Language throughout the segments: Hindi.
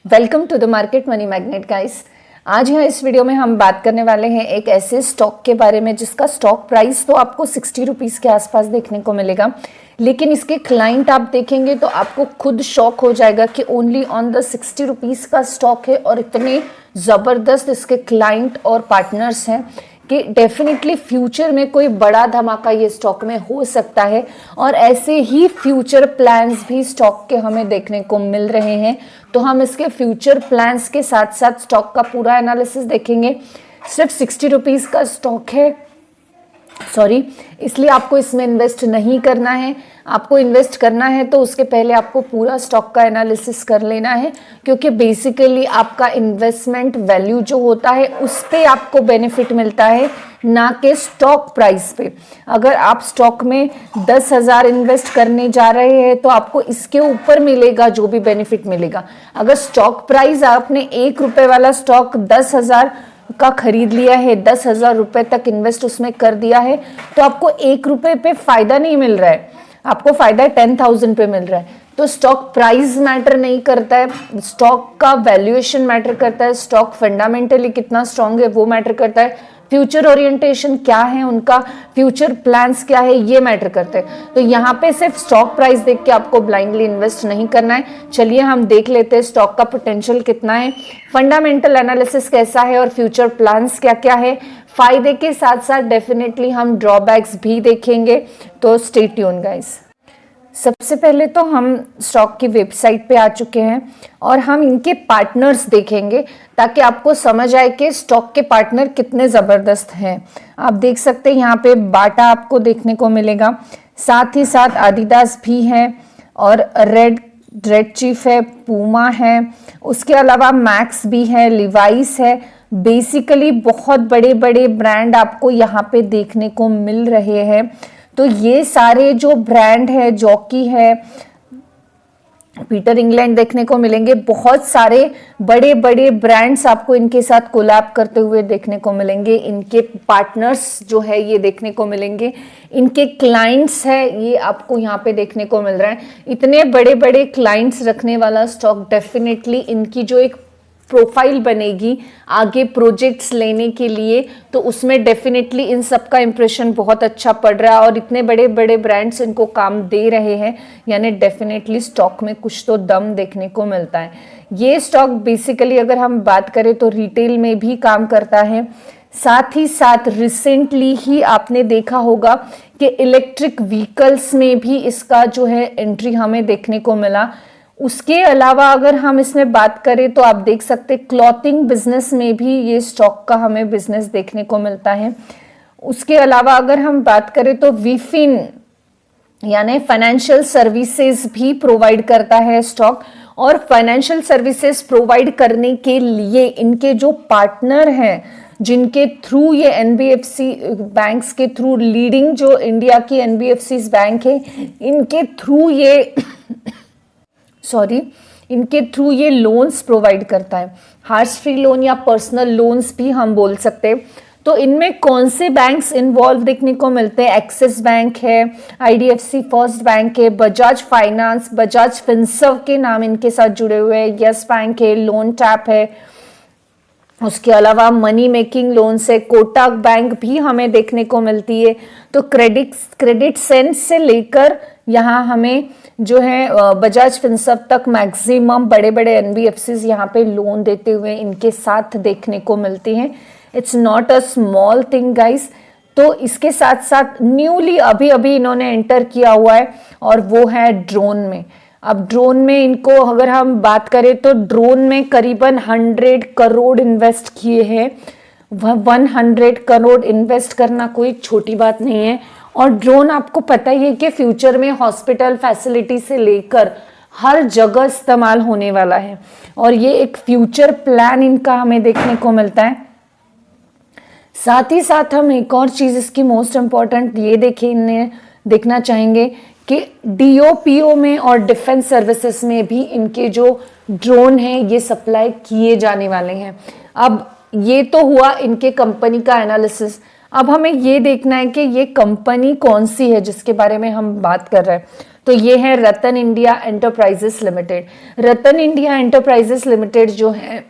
Welcome to the market money magnet guys. आज यहाँ इस वीडियो में हम बात करने वाले हैं एक ऐसे स्टॉक के बारे में जिसका स्टॉक प्राइस तो आपको 60 रुपीज़ के आसपास देखने को मिलेगा, लेकिन इसके क्लाइंट आप देखेंगे तो आपको खुद शॉक हो जाएगा कि ओनली ऑन द 60 रुपीज़ का स्टॉक है और इतने ज़बरदस्त इसके क्लाइंट और पार्टनर्स हैं कि डेफिनेटली फ्यूचर में कोई बड़ा धमाका ये स्टॉक में हो सकता है। और ऐसे ही फ्यूचर प्लान्स भी स्टॉक के हमें देखने को मिल रहे हैं, तो हम इसके फ्यूचर प्लान्स के साथ साथ स्टॉक का पूरा एनालिसिस देखेंगे। सिर्फ 60 रुपीज़ का स्टॉक है, इसलिए आपको इसमें इन्वेस्ट नहीं करना है। आपको इन्वेस्ट करना है तो उसके पहले आपको पूरा स्टॉक का एनालिसिस कर लेना है, क्योंकि बेसिकली आपका इन्वेस्टमेंट वैल्यू जो होता है उस पे आपको बेनिफिट मिलता है, ना कि स्टॉक प्राइस पे। अगर आप स्टॉक में 10,000 इन्वेस्ट करने जा रहे हैं तो आपको इसके ऊपर मिलेगा जो भी बेनिफिट मिलेगा। अगर स्टॉक प्राइस आपने 1 रुपये वाला स्टॉक 10,000 का खरीद लिया है, 10,000 रुपये तक इन्वेस्ट उसमें कर दिया है, तो आपको 1 रुपये पे फायदा नहीं मिल रहा है, आपको फायदा 10,000 पे मिल रहा है। तो स्टॉक प्राइस मैटर नहीं करता है, स्टॉक का वैल्यूएशन मैटर करता है, स्टॉक फंडामेंटली कितना स्ट्रांग है वो मैटर करता है, फ्यूचर ओरिएंटेशन क्या है उनका, फ्यूचर प्लान्स क्या है ये मैटर करते हैं। तो यहाँ पे सिर्फ स्टॉक प्राइस देख के आपको ब्लाइंडली इन्वेस्ट नहीं करना है। चलिए हम देख लेते हैं स्टॉक का पोटेंशियल कितना है, फंडामेंटल एनालिसिस कैसा है और फ्यूचर प्लान्स क्या क्या है। फायदे के साथ साथ डेफिनेटली हम ड्रॉबैक्स भी देखेंगे, तो स्टे ट्यून गाइस। सबसे पहले तो हम स्टॉक की वेबसाइट पे आ चुके हैं और हम इनके पार्टनर्स देखेंगे ताकि आपको समझ आए कि स्टॉक के पार्टनर कितने ज़बरदस्त हैं। आप देख सकते हैं यहाँ पे बाटा आपको देखने को मिलेगा, साथ ही साथ आदिदास भी है और रेड चीफ है, पूमा है, उसके अलावा मैक्स भी है, लिवाइस है। बेसिकली बहुत बड़े बड़े ब्रांड आपको यहाँ पे देखने को मिल रहे हैं। तो ये सारे जो ब्रांड है, जॉकी है, पीटर इंग्लैंड देखने को मिलेंगे, बहुत सारे बड़े बड़े ब्रांड्स आपको इनके साथ कोलैब करते हुए देखने को मिलेंगे। इनके पार्टनर्स जो है ये देखने को मिलेंगे, इनके क्लाइंट्स है ये आपको यहाँ पे देखने को मिल रहा है। इतने बड़े बड़े क्लाइंट्स रखने वाला स्टॉक डेफिनेटली इनकी जो एक प्रोफाइल बनेगी आगे प्रोजेक्ट्स लेने के लिए, तो उसमें डेफिनेटली इन सब का इंप्रेशन बहुत अच्छा पड़ रहा है और इतने बड़े बड़े ब्रांड्स इनको काम दे रहे हैं, यानी डेफिनेटली स्टॉक में कुछ तो दम देखने को मिलता है। ये स्टॉक बेसिकली अगर हम बात करें तो रिटेल में भी काम करता है, साथ ही साथ रिसेंटली ही आपने देखा होगा कि इलेक्ट्रिक व्हीकल्स में भी इसका जो है एंट्री हमें देखने को मिला। उसके अलावा अगर हम इसमें बात करें तो आप देख सकते क्लॉथिंग बिजनेस में भी ये स्टॉक का हमें बिजनेस देखने को मिलता है। उसके अलावा अगर हम बात करें तो वीफिन यानी फाइनेंशियल सर्विसेज भी प्रोवाइड करता है स्टॉक, और फाइनेंशियल सर्विसेज प्रोवाइड करने के लिए इनके जो पार्टनर हैं जिनके थ्रू ये एनबीएफसी बैंक्स के थ्रू लीडिंग जो इंडिया की एनबीएफसी बैंक है इनके थ्रू ये लोन्स प्रोवाइड करता है, हार्स फ्री लोन या पर्सनल लोन्स भी हम बोल सकते हैं। तो इनमें कौन से बैंक्स इन्वॉल्व देखने को मिलते हैं? एक्सिस बैंक है, आईडीएफसी फर्स्ट बैंक है, बजाज फाइनेंस, बजाज फिनसर्व के नाम इनके साथ जुड़े हुए हैं, यस बैंक है, लोन टैप है, उसके अलावा मनी मेकिंग लोन से कोटक बैंक भी हमें देखने को मिलती है। तो क्रेडिट सेंस से लेकर यहाँ हमें जो है बजाज फिनसर्व तक मैक्सिमम बड़े बड़े एनबीएफसीज यहाँ पे लोन देते हुए इनके साथ देखने को मिलती हैं। It's not a small thing guys. तो इसके साथ साथ न्यूली अभी इन्होंने एंटर किया हुआ है और वो है ड्रोन में। अब ड्रोन में इनको अगर हम बात करें तो ड्रोन में करीबन 100 करोड़ इन्वेस्ट किए हैं। 100 करोड़ इन्वेस्ट करना कोई छोटी बात नहीं है। और ड्रोन आपको पता ही है कि फ्यूचर में हॉस्पिटल फैसिलिटी से लेकर हर जगह इस्तेमाल होने वाला है, और ये एक फ्यूचर प्लान इनका हमें देखने को मिलता है। साथ ही साथ हम एक और चीज़ इसकी मोस्ट इम्पॉर्टेंट ये देखना चाहेंगे कि डीओपीओ में और डिफेंस सर्विसेज में भी इनके जो ड्रोन हैं ये सप्लाई किए जाने वाले हैं। अब ये तो हुआ इनके कंपनी का एनालिसिस। अब हमें ये देखना है कि ये कंपनी कौन सी है जिसके बारे में हम बात कर रहे हैं। तो ये है रतन इंडिया एंटरप्राइजेस लिमिटेड। रतन इंडिया एंटरप्राइजेस लिमिटेड जो है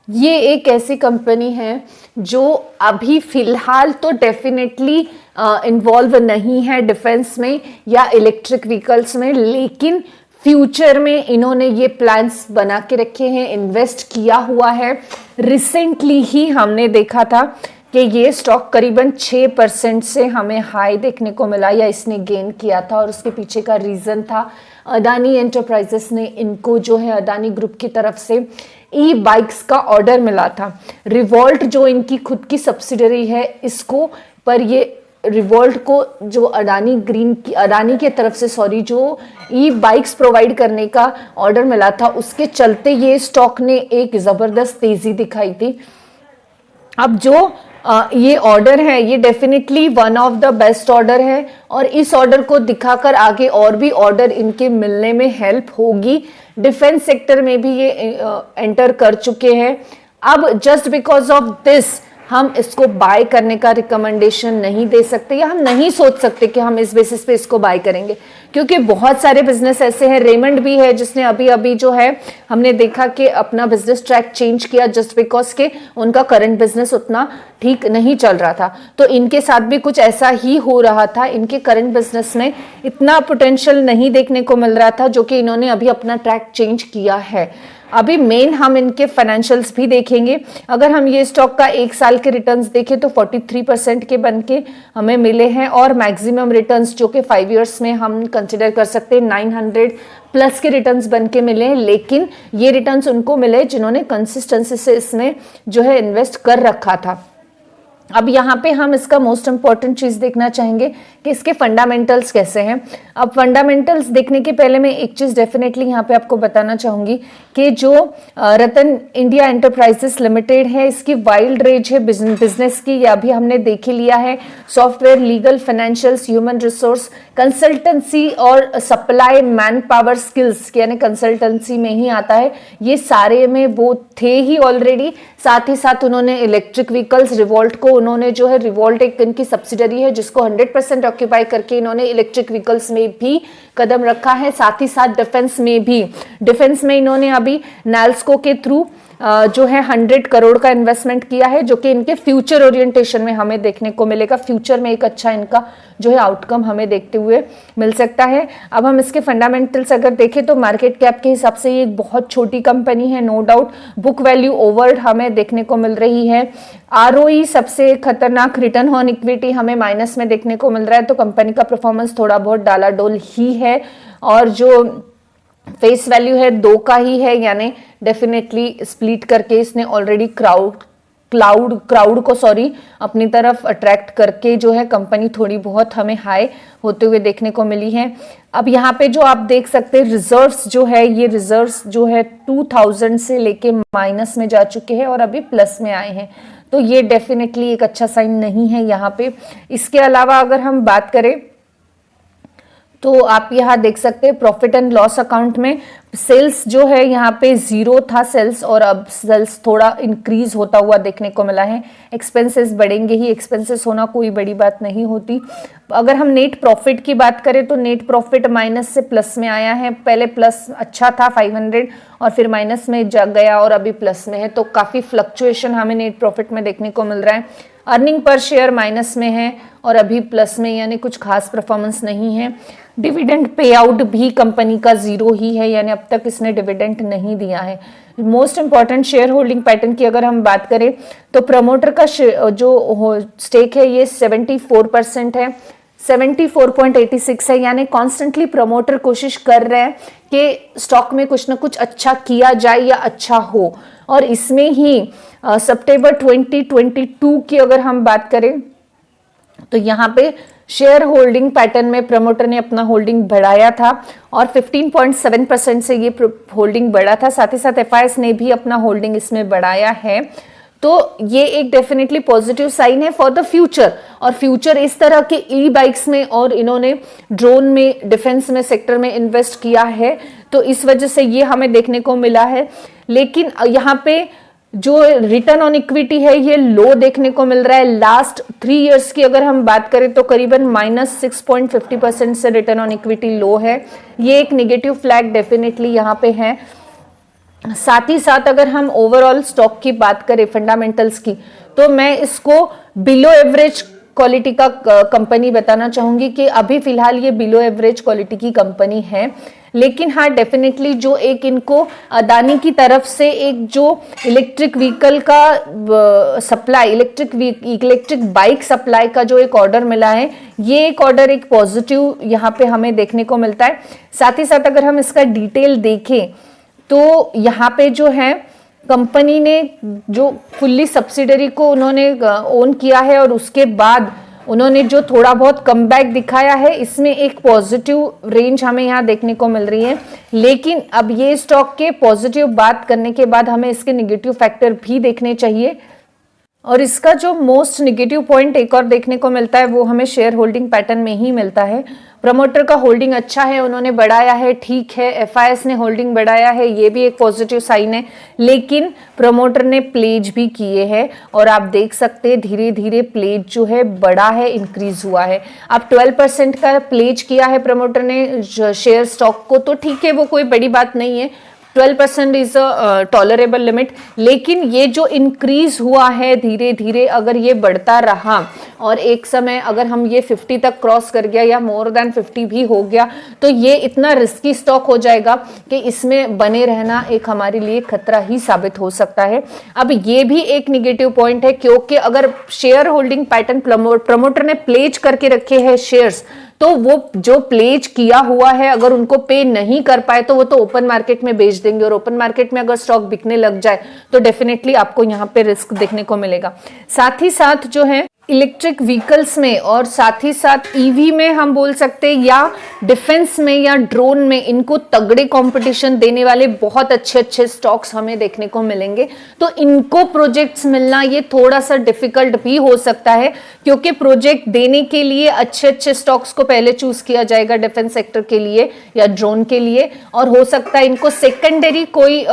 ये एक ऐसी कंपनी है जो अभी फिलहाल तो डेफिनेटली इन्वॉल्व नहीं है डिफेंस में या इलेक्ट्रिक व्हीकल्स में, लेकिन फ्यूचर में इन्होंने ये प्लान्स बना के रखे हैं, इन्वेस्ट किया हुआ है। रिसेंटली ही हमने देखा था कि ये स्टॉक करीबन 6% से हमें हाई देखने को मिला या इसने गेन किया था, और उसके पीछे का रीज़न था अदानी एंटरप्राइजेस ने इनको जो है अदानी ग्रुप की तरफ से ई बाइक्स का ऑर्डर मिला था। रिवॉल्ट जो इनकी खुद की सब्सिडरी है इसको, पर ये रिवॉल्ट को जो अडानी की तरफ से जो ई बाइक्स प्रोवाइड करने का ऑर्डर मिला था, उसके चलते ये स्टॉक ने एक ज़बरदस्त तेज़ी दिखाई थी। अब जो ये ऑर्डर है ये definitely one of the best order है, और इस ऑर्डर को दिखाकर आगे और भी ऑर्डर इनके मिलने में हेल्प होगी। डिफेंस सेक्टर में भी ये एंटर कर चुके हैं। अब जस्ट बिकॉज ऑफ दिस हम इसको बाय करने का रिकमेंडेशन नहीं दे सकते, या हम नहीं सोच सकते कि हम इस बेसिस पे इसको बाय करेंगे, क्योंकि बहुत सारे बिजनेस ऐसे हैं। रेमंड भी है जिसने अभी अभी जो है हमने देखा कि अपना बिजनेस ट्रैक चेंज किया जस्ट बिकॉज के उनका करंट बिजनेस उतना ठीक नहीं चल रहा था। तो इनके साथ भी कुछ ऐसा ही हो रहा था, इनके करंट बिजनेस में इतना पोटेंशियल नहीं देखने को मिल रहा था, जो कि इन्होंने अभी अपना ट्रैक चेंज किया है। अभी मेन हम इनके फाइनेंशियल्स भी देखेंगे। अगर हम ये स्टॉक का 1 साल के रिटर्न्स देखें तो 43% के बन के हमें मिले हैं, और मैक्सिमम रिटर्न्स जो कि 5 इयर्स में हम कंसिडर कर सकते हैं 900 प्लस के रिटर्न्स बन के मिले हैं। लेकिन ये रिटर्न्स उनको मिले जिन्होंने कंसिस्टेंसी से इसमें जो है इन्वेस्ट कर रखा था। अब यहाँ पे हम इसका मोस्ट इंपॉर्टेंट चीज़ देखना चाहेंगे कि इसके फंडामेंटल्स कैसे हैं। अब फंडामेंटल्स देखने के पहले मैं एक चीज़ डेफिनेटली यहाँ पे आपको बताना चाहूँगी कि जो रतन इंडिया एंटरप्राइजेस लिमिटेड है, इसकी वाइल्ड रेंज है बिजनेस की, या अभी हमने देख ही लिया है। Software, legal, financials, human resource, consultancy और सप्लाई मैन पावर स्किल्स, यानी कंसल्टेंसी में ही आता है। ये सारे में वो थे ही ऑलरेडी। साथ ही साथ उन्होंने इलेक्ट्रिक व्हीकल्स, रिवॉल्ट को उन्होंने जो है, रिवॉल्ट एक इनकी सब्सिडरी है जिसको 100% ऑक्यूपाई करके इन्होंने इलेक्ट्रिक व्हीकल्स में भी कदम रखा है। साथ ही साथ डिफेंस में भी, डिफेंस में इन्होंने अभी नाल्सको के थ्रू जो है 100 करोड़ का इन्वेस्टमेंट किया है, जो कि इनके फ्यूचर ओरिएंटेशन में हमें देखने को मिलेगा। फ्यूचर में एक अच्छा इनका जो है आउटकम हमें देखते हुए मिल सकता है। अब हम इसके फंडामेंटल्स अगर देखें तो मार्केट कैप के हिसाब से ये एक बहुत छोटी कंपनी है, no doubt. Book value over हमें देखने को मिल रही है। ROE सबसे खतरनाक, रिटर्न ऑन इक्विटी हमें माइनस में देखने को मिल रहा है। तो कंपनी का परफॉर्मेंस थोड़ा बहुत डालाडोल ही है, और जो फेस वैल्यू है 2 का ही है, यानी डेफिनेटली स्प्लिट करके इसने ऑलरेडी क्राउड को अपनी तरफ अट्रैक्ट करके जो है कंपनी थोड़ी बहुत हमें हाई होते हुए देखने को मिली है। अब यहाँ पे जो आप देख सकते हैं रिजर्व्स जो है, ये रिजर्व्स जो है 2000 से लेके माइनस में जा चुके हैं और अभी प्लस में आए हैं। तो ये डेफिनेटली एक अच्छा साइन नहीं है यहाँ पे। इसके अलावा अगर हम बात करें तो आप यहाँ देख सकते हैं प्रॉफिट एंड लॉस अकाउंट में सेल्स जो है यहाँ पे 0 था सेल्स, और अब सेल्स थोड़ा इंक्रीज होता हुआ देखने को मिला है। एक्सपेंसेस बढ़ेंगे ही, एक्सपेंसेस होना कोई बड़ी बात नहीं होती। अगर हम नेट प्रॉफिट की बात करें तो नेट प्रॉफिट माइनस से प्लस में आया है। पहले प्लस अच्छा था 500 और फिर माइनस में जा गया और अभी प्लस में है, तो काफ़ी फ्लक्चुएशन हमें नेट प्रॉफिट में देखने को मिल रहा है। अर्निंग पर शेयर माइनस में है और अभी प्लस में, यानी कुछ खास परफॉर्मेंस नहीं है। डिविडेंड पे आउट भी कंपनी का 0 ही है, यानी अब तक इसने डिविडेंड नहीं दिया है। Most important share holding pattern की अगर हम बात करें तो प्रमोटर का जो स्टेक है ये 74% है, 74.86 है, यानी कॉन्स्टेंटली प्रमोटर कोशिश कर रहे हैं कि स्टॉक में कुछ ना कुछ अच्छा किया जाए या अच्छा हो। और इसमें ही सितंबर 2022 की अगर हम बात करें तो यहाँ पे शेयर होल्डिंग पैटर्न में प्रमोटर ने अपना होल्डिंग बढ़ाया था और 15.7% से ये होल्डिंग बढ़ा था। साथ ही साथ FIS ने भी अपना होल्डिंग इसमें बढ़ाया है। तो ये एक डेफिनेटली पॉजिटिव साइन है फॉर द फ्यूचर। और फ्यूचर इस तरह के ई बाइक्स में और इन्होंने ड्रोन में, डिफेंस में सेक्टर में इन्वेस्ट किया है, तो इस वजह से ये हमें देखने को मिला है। लेकिन यहाँ पे जो रिटर्न ऑन इक्विटी है ये लो देखने को मिल रहा है। लास्ट 3 इयर्स की अगर हम बात करें तो करीबन -6.50% से रिटर्न ऑन इक्विटी लो है। ये एक नेगेटिव फ्लैग डेफिनेटली यहाँ पे है। साथ ही साथ अगर हम ओवरऑल स्टॉक की बात करें फंडामेंटल्स की, तो मैं इसको बिलो एवरेज क्वालिटी का कंपनी बताना चाहूंगी कि अभी फिलहाल ये बिलो एवरेज क्वालिटी की कंपनी है। लेकिन हाँ, डेफिनेटली जो एक इनको अदानी की तरफ से एक जो इलेक्ट्रिक व्हीकल का सप्लाई, इलेक्ट्रिक बाइक सप्लाई का जो एक ऑर्डर मिला है, ये एक ऑर्डर एक पॉजिटिव यहाँ पे हमें देखने को मिलता है। साथ ही साथ अगर हम इसका डिटेल देखें तो यहाँ पे जो है कंपनी ने जो फुल्ली सब्सिडरी को उन्होंने ओन किया है और उसके बाद उन्होंने जो थोड़ा बहुत कमबैक दिखाया है, इसमें एक पॉजिटिव रेंज हमें यहाँ देखने को मिल रही है। लेकिन अब ये स्टॉक के पॉजिटिव बात करने के बाद हमें इसके नेगेटिव फैक्टर भी देखने चाहिए। और इसका जो मोस्ट नेगेटिव पॉइंट एक और देखने को मिलता है वो हमें शेयर होल्डिंग पैटर्न में ही मिलता है। प्रमोटर का होल्डिंग अच्छा है, उन्होंने बढ़ाया है, ठीक है। एफआईएस ने होल्डिंग बढ़ाया है, ये भी एक पॉजिटिव साइन है। लेकिन प्रमोटर ने प्लेज भी किए हैं और आप देख सकते हैं धीरे धीरे प्लेज जो है बड़ा है, इंक्रीज हुआ है। अब 12% का प्लेज किया है प्रमोटर ने शेयर स्टॉक को, तो ठीक है, वो कोई बड़ी बात नहीं है। 12% इज अ टॉलरेबल लिमिट। लेकिन ये जो इंक्रीज हुआ है धीरे धीरे, अगर ये बढ़ता रहा और एक समय अगर हम ये 50 तक क्रॉस कर गया या मोर देन 50 भी हो गया, तो ये इतना रिस्की स्टॉक हो जाएगा कि इसमें बने रहना एक हमारे लिए खतरा ही साबित हो सकता है। अब ये भी एक निगेटिव पॉइंट है, क्योंकि अगर शेयर होल्डिंग पैटर्न प्रमोटर ने प्लेज करके रखे हैं शेयर्स, तो वो जो प्लेज किया हुआ है अगर उनको पे नहीं कर पाए तो वो तो ओपन मार्केट में बेच देंगे, और ओपन मार्केट में अगर स्टॉक बिकने लग जाए तो डेफिनेटली आपको यहाँ पे रिस्क देखने को मिलेगा। साथ ही साथ जो है इलेक्ट्रिक व्हीकल्स में और साथ ही साथ ईवी में हम बोल सकते हैं, या डिफेंस में या ड्रोन में, इनको तगड़े कंपटीशन देने वाले बहुत अच्छे अच्छे स्टॉक्स हमें देखने को मिलेंगे। तो इनको प्रोजेक्ट्स मिलना ये थोड़ा सा डिफिकल्ट भी हो सकता है, क्योंकि प्रोजेक्ट देने के लिए अच्छे अच्छे स्टॉक्स को पहले चूज किया जाएगा डिफेंस सेक्टर के लिए या ड्रोन के लिए, और हो सकता है इनको सेकेंडरी कोई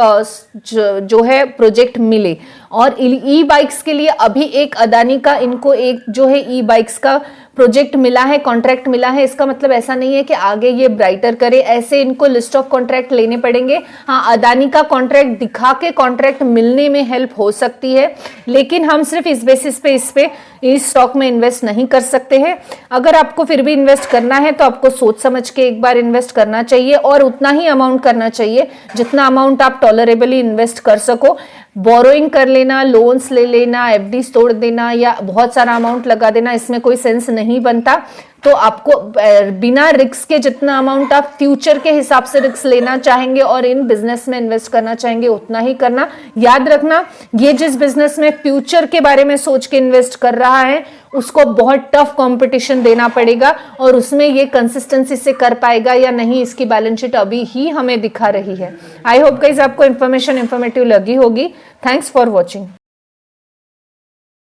जो है प्रोजेक्ट मिले। और ई बाइक्स के लिए अभी एक अदानी का इनको एक जो है ई बाइक्स का प्रोजेक्ट मिला है, कॉन्ट्रैक्ट मिला है। इसका मतलब ऐसा नहीं है कि आगे ये ब्राइटर करे, ऐसे इनको लिस्ट ऑफ कॉन्ट्रैक्ट लेने पड़ेंगे। हाँ, अदानी का कॉन्ट्रैक्ट दिखा के कॉन्ट्रैक्ट मिलने में हेल्प हो सकती है, लेकिन हम सिर्फ इस बेसिस पे इस स्टॉक में इन्वेस्ट नहीं कर सकते हैं। अगर आपको फिर भी इन्वेस्ट करना है तो आपको सोच समझ के एक बार इन्वेस्ट करना चाहिए, और उतना ही अमाउंट करना चाहिए जितना अमाउंट आप टॉलरेबली इन्वेस्ट कर सको। बोरोइंग कर लेना, लोन्स ले लेना, एफडीज तोड़ देना या बहुत सारा अमाउंट लगा देना, इसमें कोई सेंस नहीं बनता। तो आपको बिना रिस्क के जितना अमाउंट आप फ्यूचर के हिसाब से रिस्क लेना चाहेंगे और इन बिजनेस में इन्वेस्ट करना चाहेंगे उतना ही करना। याद रखना, ये जिस बिजनेस में फ्यूचर के बारे में सोच के इन्वेस्ट कर रहा है उसको बहुत टफ कंपटीशन देना पड़ेगा, और उसमें ये कंसिस्टेंसी से कर पाएगा या नहीं, इसकी बैलेंस शीट अभी ही हमें दिखा रही है। आई होप गाइस आपको इन्फॉर्मेटिव लगी होगी। Thanks for watching.